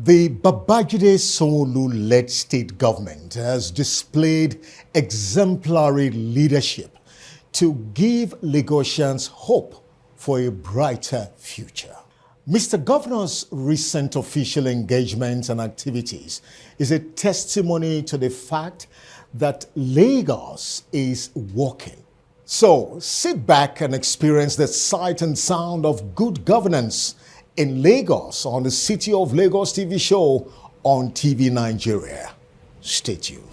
The Babajide Sanwo-Olu-led state government has displayed exemplary leadership to give Lagosians hope for a brighter future. Mr. Governor's recent official engagements and activities is a testimony to the fact that Lagos is working. So sit back and experience the sight and sound of good governance in Lagos on the City of Lagos TV show on TV Nigeria. Stay tuned.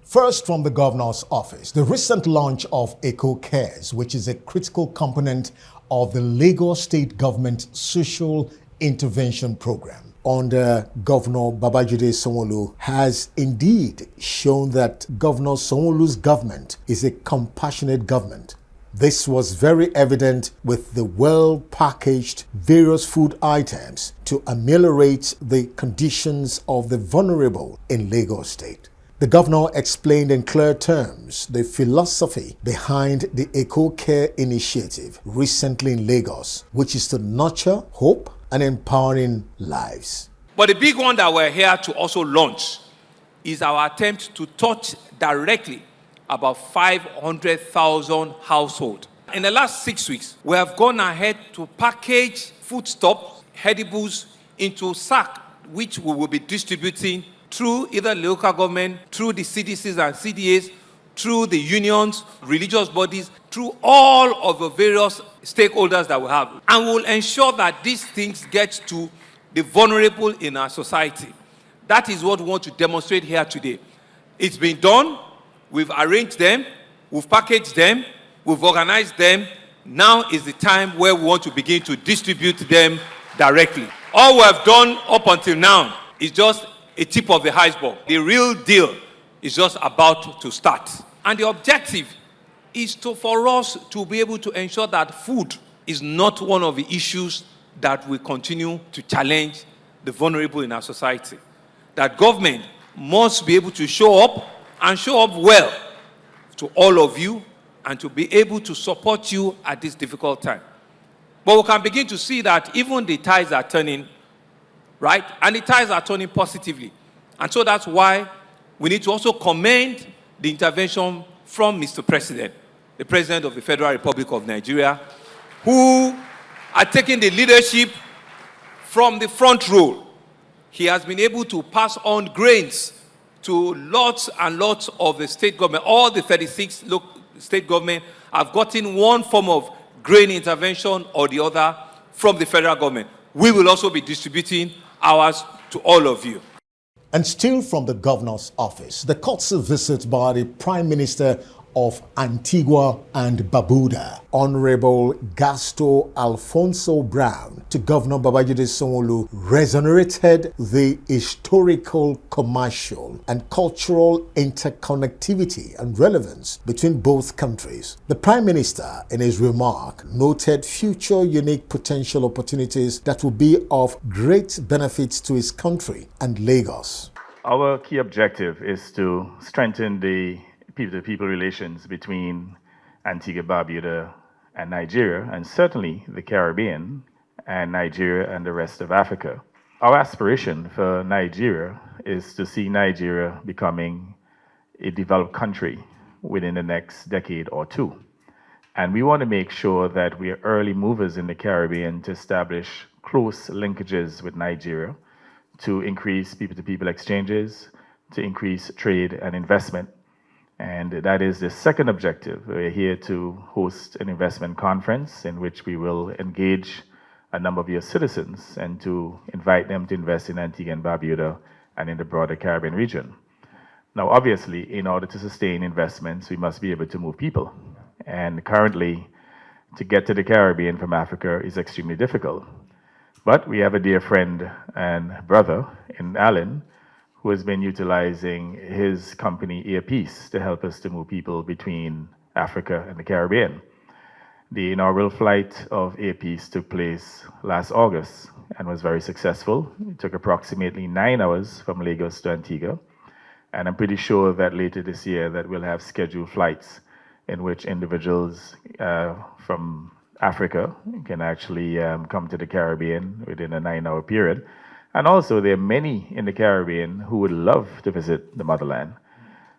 First, from the governor's office, the recent launch of Eco Cares, which is a critical component of the Lagos State Government Social Intervention Program under Governor Babajide Sanwo-Olu, has indeed shown that Governor Sanwo-Olu's government is a compassionate government. This was very evident with the well-packaged various food items to ameliorate the conditions of the vulnerable in Lagos State. The governor explained in clear terms the philosophy behind the Eco Care initiative recently in Lagos, which is to nurture hope and empowering lives. But the big one that we're here to also launch is our attempt to touch directly about 500,000 households. In the last 6 weeks, we have gone ahead to package foodstuffs, edibles into sack, which we will be distributing through either local government, through the CDCs and CDAs, through the unions, religious bodies, through all of the various stakeholders that we have. And we'll ensure that these things get to the vulnerable in our society. That is what we want to demonstrate here today. It's been done. We've arranged them. We've packaged them. We've organized them. Now is the time where we want to begin to distribute them directly. All we have done up until now is just a tip of the iceberg. The real deal is just about to start. And the objective is for us to be able to ensure that food is not one of the issues that will continue to challenge the vulnerable in our society. That government must be able to show up and show up well to all of you and to be able to support you at this difficult time. But we can begin to see that even the tides are turning, right? And the tides are turning positively. And so that's why we need to also commend the intervention from Mr. President, the President of the Federal Republic of Nigeria, who are taking the leadership from the front row. He has been able to pass on grains to lots and lots of the state government. All the 36 state government have gotten one form of grain intervention or the other from the federal government. We will also be distributing ours to all of you. And still from the governor's office, the courtesy visit by the Prime Minister of Antigua and Barbuda, Honorable Gasto Alfonso Brown, to Governor Babajide Sanwo-Olu resonated the historical, commercial, and cultural interconnectivity and relevance between both countries. The Prime Minister, in his remark, noted future unique potential opportunities that will be of great benefit to his country and Lagos. Our key objective is to strengthen the people-to-people relations between Antigua, Barbuda, and Nigeria, and certainly the Caribbean and Nigeria and the rest of Africa. Our aspiration for Nigeria is to see Nigeria becoming a developed country within the next decade or two. And we want to make sure that we are early movers in the Caribbean to establish close linkages with Nigeria, to increase people-to-people exchanges, to increase trade and investment. And that is the second objective. We're here to host an investment conference in which we will engage a number of your citizens and to invite them to invest in Antigua and Barbuda and in the broader Caribbean region. Now, obviously, in order to sustain investments, we must be able to move people. And currently, to get to the Caribbean from Africa is extremely difficult. But we have a dear friend and brother in Alan, who has been utilizing his company Earpiece to help us to move people between Africa and the Caribbean. The inaugural flight of Earpiece took place last August and was very successful. It took approximately 9 hours from Lagos to Antigua. And I'm pretty sure that later this year that we'll have scheduled flights in which individuals from Africa can actually come to the Caribbean within a 9-hour period. And also, there are many in the Caribbean who would love to visit the motherland.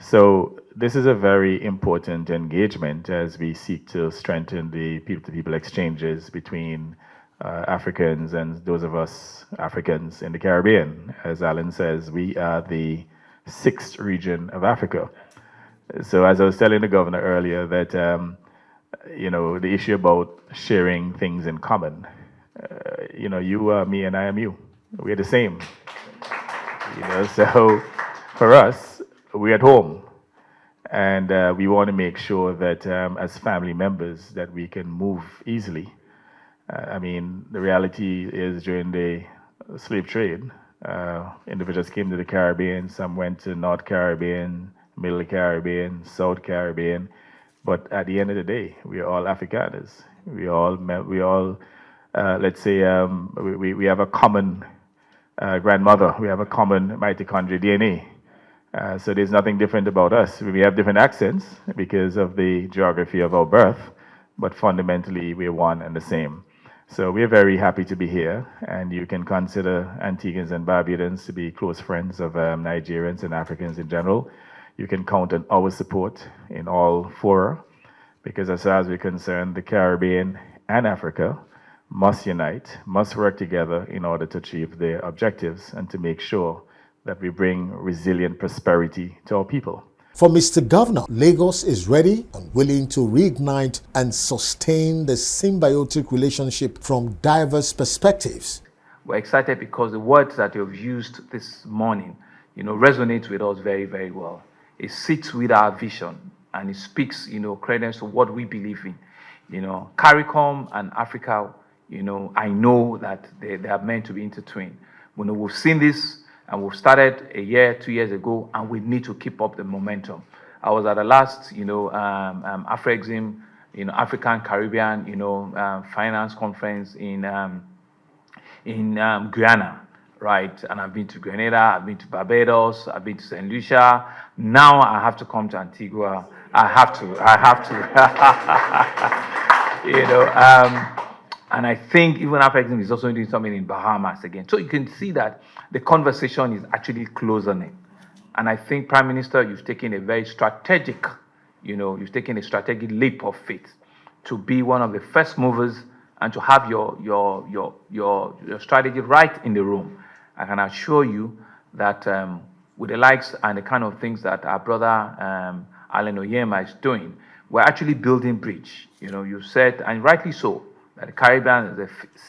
So this is a very important engagement as we seek to strengthen the people-to-people exchanges between Africans and those of us Africans in the Caribbean. As Alan says, we are the 6th region of Africa. So as I was telling the governor earlier that, the issue about sharing things in common, you are me and I am you. We're the same. So for us, we're at home. And we want to make sure that as family members that we can move easily. The reality is during the slave trade, individuals came to the Caribbean, some went to North Caribbean, Middle Caribbean, South Caribbean, but at the end of the day, we are all Afrikaners. We all let's say, we have a common grandmother, we have a common mitochondrial DNA. So there's nothing different about us. We have different accents because of the geography of our birth, but fundamentally we're one and the same. So we're very happy to be here, and you can consider Antiguans and Barbudans to be close friends of Nigerians and Africans in general. You can count on our support in all fora, because as far as we're concerned, the Caribbean and Africa must unite, must work together in order to achieve their objectives and to make sure that we bring resilient prosperity to our people. For Mr. Governor, Lagos is ready and willing to reignite and sustain the symbiotic relationship from diverse perspectives. We're excited because the words that you've used this morning, resonate with us very, very well. It sits with our vision and it speaks, credence to what we believe in. CARICOM and Africa, I know that they are meant to be intertwined. We've seen this. And we've started a year, 2 years ago, and we need to keep up the momentum. I was at the last, AfroExim, African Caribbean, finance conference in Guyana, right? And I've been to Grenada, I've been to Barbados, I've been to St. Lucia. Now I have to come to Antigua. I have to. And I think even AfroExim is also doing something in Bahamas again. So you can see that the conversation is actually closing. And I think, Prime Minister, you've taken a very strategic, you've taken a strategic leap of faith to be one of the first movers and to have your strategy right in the room. I can assure you that with the likes and the kind of things that our brother Alan Oyema is doing, we're actually building bridge. You said, and rightly so, that the Caribbean is the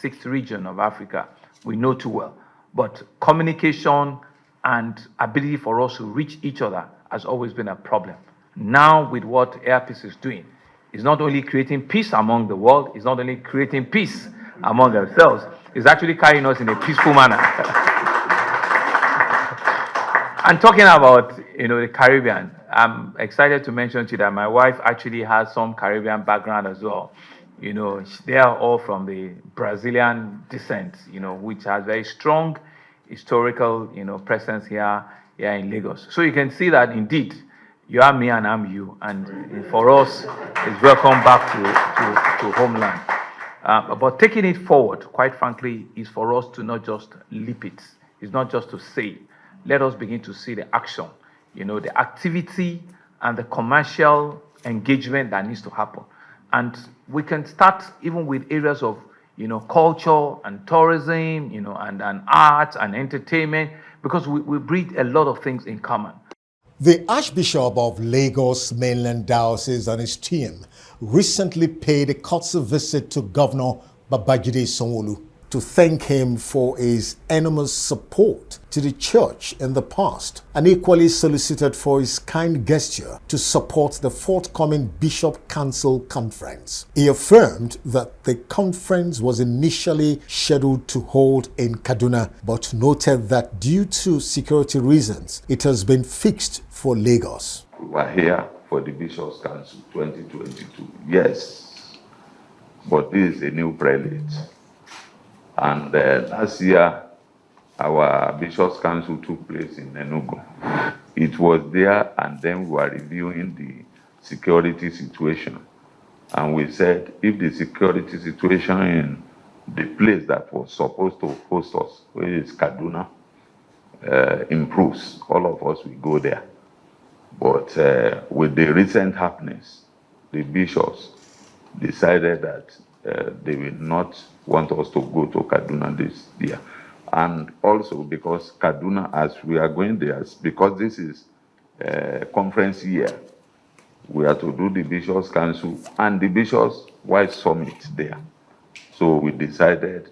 6th region of Africa. We know too well. But communication and ability for us to reach each other has always been a problem. Now, with what Airpeace is doing, it's not only creating peace among the world, it's not only creating peace among ourselves, it's actually carrying us in a peaceful manner. And talking about, the Caribbean, I'm excited to mention to you that my wife actually has some Caribbean background as well. They are all from the Brazilian descent, which has very strong historical, presence here in Lagos. So you can see that indeed, you are me and I'm you. And for us, it's welcome back to homeland. But taking it forward, quite frankly, is for us to not just lip it. It's not just to say. Let us begin to see the action, the activity and the commercial engagement that needs to happen. And we can start even with areas of, culture and tourism, and arts and entertainment, because we breed a lot of things in common. The Archbishop of Lagos Mainland Diocese and his team recently paid a courtesy visit to Governor Babajide Sanwo-Olu to thank him for his enormous support to the church in the past, and equally solicited for his kind gesture to support the forthcoming Bishop Council Conference. He affirmed that the conference was initially scheduled to hold in Kaduna, but noted that due to security reasons, it has been fixed for Lagos. We were here for the Bishops Council 2022, yes, but this is a new prelate. And last year, our Bishops' Council took place in Enugu. It was there, and then we were reviewing the security situation. And we said, if the security situation in the place that was supposed to host us, which is Kaduna, improves, all of us will go there. But with the recent happenings, the bishops decided that they will not want us to go to Kaduna this year. And also because Kaduna, as we are going there, because this is conference year, we are to do the Bishops' Council and the Bishops' Wife Summit there. So we decided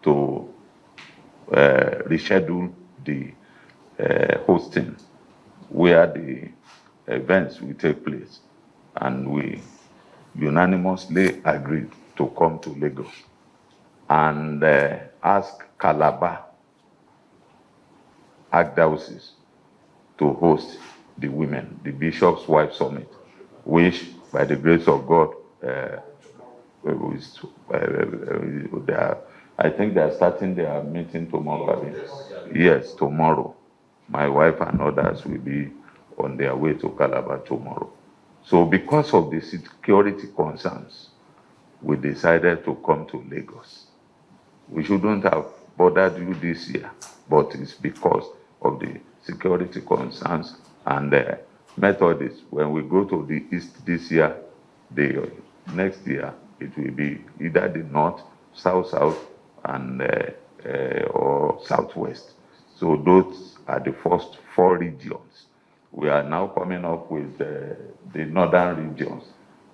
to reschedule the hosting where the events will take place. And we unanimously agreed to come to Lagos and ask Calabar Archdiocese to host the women, the Bishop's Wife Summit, which, by the grace of God, I think they are starting their meeting tomorrow. Yes, tomorrow. My wife and others will be on their way to Calabar tomorrow. So because of the security concerns, we decided to come to Lagos. We shouldn't have bothered you this year, but it's because of the security concerns and the Methodists. When we go to the east this year, the next year it will be either the north, south, and or southwest. So those are the first 4 regions. We are now coming up with the northern regions.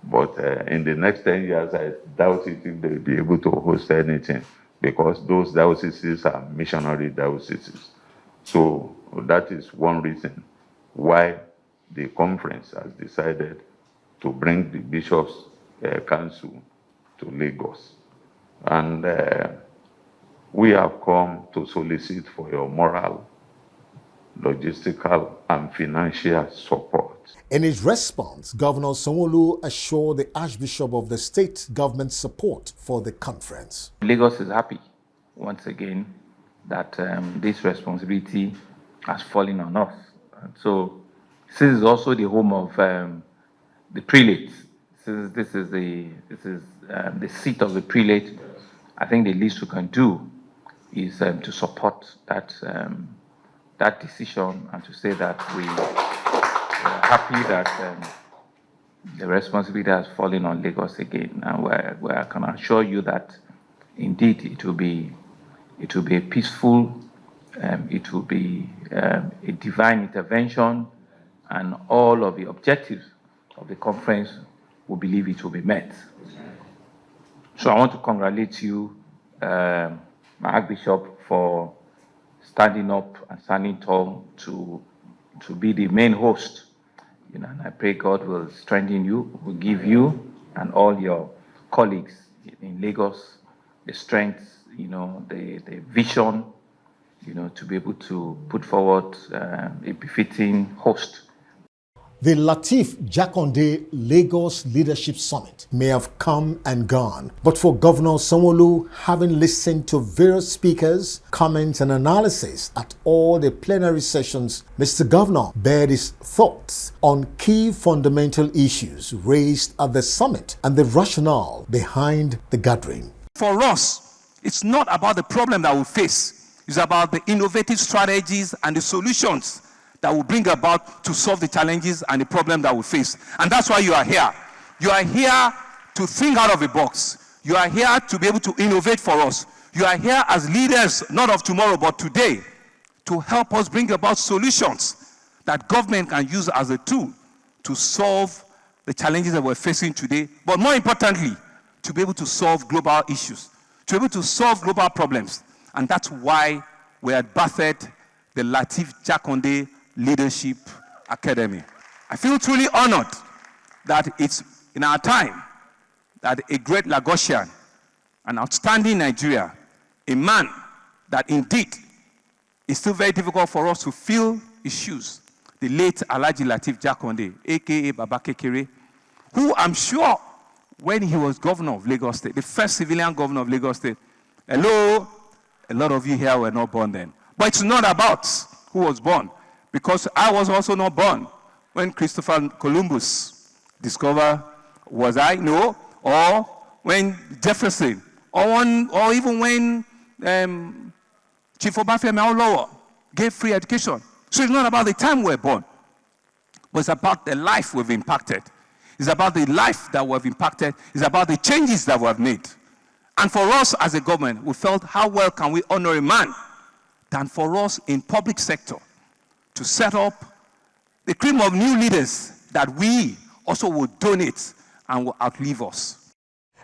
But in the next 10 years, I doubt it if they'll be able to host anything, because those dioceses are missionary dioceses. So that is one reason why the conference has decided to bring the Bishops' Council to Lagos. And we have come to solicit for your moral, logistical, and financial support. In his response, Governor Sanwo-Olu assured the Archbishop of the state government support for the conference. Lagos is happy, once again, that this responsibility has fallen on us. And so, this is also the home of the prelates. This is the seat of the prelate. I think the least we can do is to support that decision and to say that we are happy that the responsibility has fallen on Lagos again, and I can assure you that indeed it will be a peaceful, it will be a divine intervention, and all of the objectives of the conference, we believe it will be met. So I want to congratulate you, my Archbishop, for standing up and standing tall to be the main host. And I pray God will strengthen you, will give you and all your colleagues in Lagos the strength, the vision, to be able to put forward a befitting host. The Lateef Jakonde Lagos Leadership Summit may have come and gone, but for Governor Sanwo-Olu, having listened to various speakers, comments and analysis at all the plenary sessions, Mr. Governor bared his thoughts on key fundamental issues raised at the summit and the rationale behind the gathering. For us, it's not about the problem that we face. It's about the innovative strategies and the solutions that will bring about to solve the challenges and the problem that we face. And that's why you are here. You are here to think out of the box. You are here to be able to innovate for us. You are here as leaders, not of tomorrow, but today, to help us bring about solutions that government can use as a tool to solve the challenges that we're facing today, but more importantly, to be able to solve global issues, to be able to solve global problems. And that's why we had birthed the Lateef Jakonde Leadership Academy. I feel truly honored that it's in our time that a great Lagosian, an outstanding Nigeria, a man that indeed is still very difficult for us to fill his shoes, the late Alhaji Lateef Jakonde, aka Baba Kekere, who I'm sure when he was governor of Lagos State, the first civilian governor of Lagos State, hello, a lot of you here were not born then. But it's not about who was born, because I was also not born when Christopher Columbus discovered Was I? No. Or when Jefferson, or even when Chief Obafemi Awolowo gave free education. So it's not about the time we're born, but it's about the life we've impacted. It's about the life that we've impacted. It's about the changes that we've made. And for us as a government, we felt how well can we honor a man than for us in public sector to set up the cream of new leaders that we also will donate and will outlive us.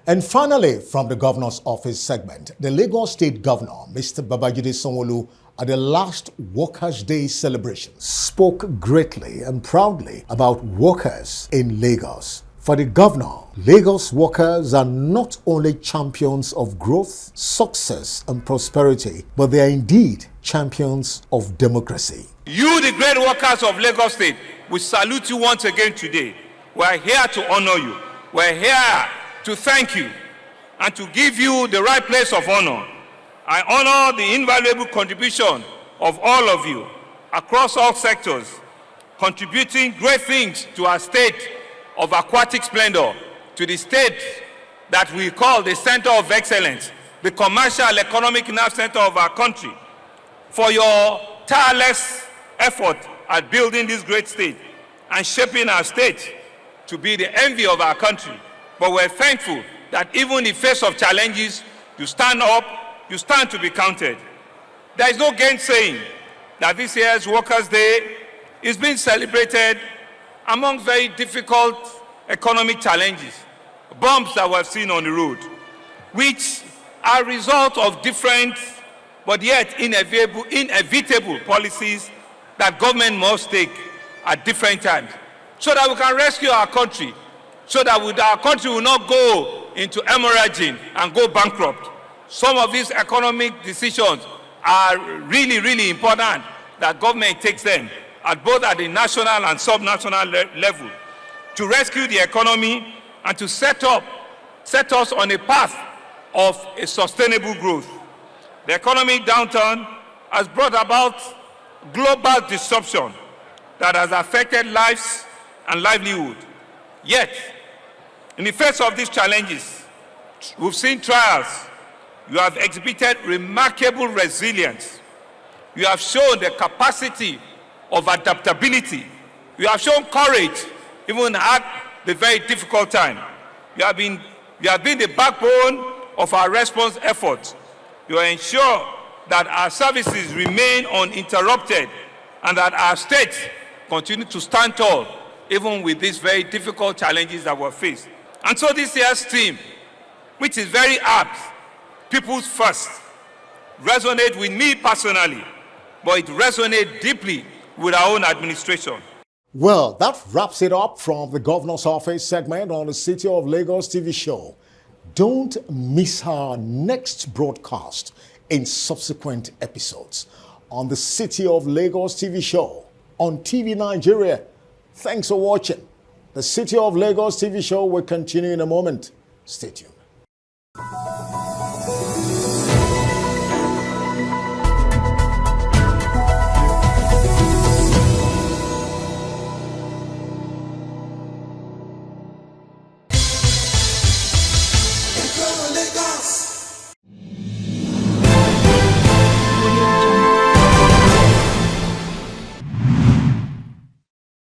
And finally, from the governor's office segment, the Lagos State Governor, Mr. Babajide Sanwo-Olu, at the last Workers' Day celebration, spoke greatly and proudly about workers in Lagos. For the governor, Lagos workers are not only champions of growth, success, and prosperity, but they are indeed champions of democracy. You, the great workers of Lagos State, we salute you once again today. We are here to honor you. We are here to thank you and to give you the right place of honor. I honor the invaluable contribution of all of you across all sectors, contributing great things to our state of aquatic splendor, to the state that we call the center of excellence, the commercial economic nerve center of our country, for your tireless effort at building this great state and shaping our state to be the envy of our country. But we're thankful that even in the face of challenges, you stand up, you stand to be counted. There is no gainsaying that this year's Workers' Day is being celebrated among very difficult economic challenges, bumps that we've seen on the road, which are a result of different but yet inevitable policies that government must take at different times so that we can rescue our country, so that our country will not go into hemorrhaging and go bankrupt. Some of these economic decisions are really, really important that government takes them both at the national and sub-national level to rescue the economy and to set us on a path of a sustainable growth. The economic downturn has brought about global disruption that has affected lives and livelihood. Yet, in the face of these challenges, we've seen trials. You have exhibited remarkable resilience. You have shown the capacity of adaptability. You have shown courage even at the very difficult time. You have been the backbone of our response efforts. You ensure that our services remain uninterrupted and that our states continue to stand tall even with these very difficult challenges that we're faced. And so this year's theme, which is very apt, People's First, resonates with me personally, but it resonates deeply with our own administration. Well, that wraps it up from the governor's office segment on the City of Lagos TV show. Don't miss our next broadcast in subsequent episodes on the City of Lagos TV show on TV Nigeria. Thanks for watching. The City of Lagos TV show will continue in a moment. Stay tuned.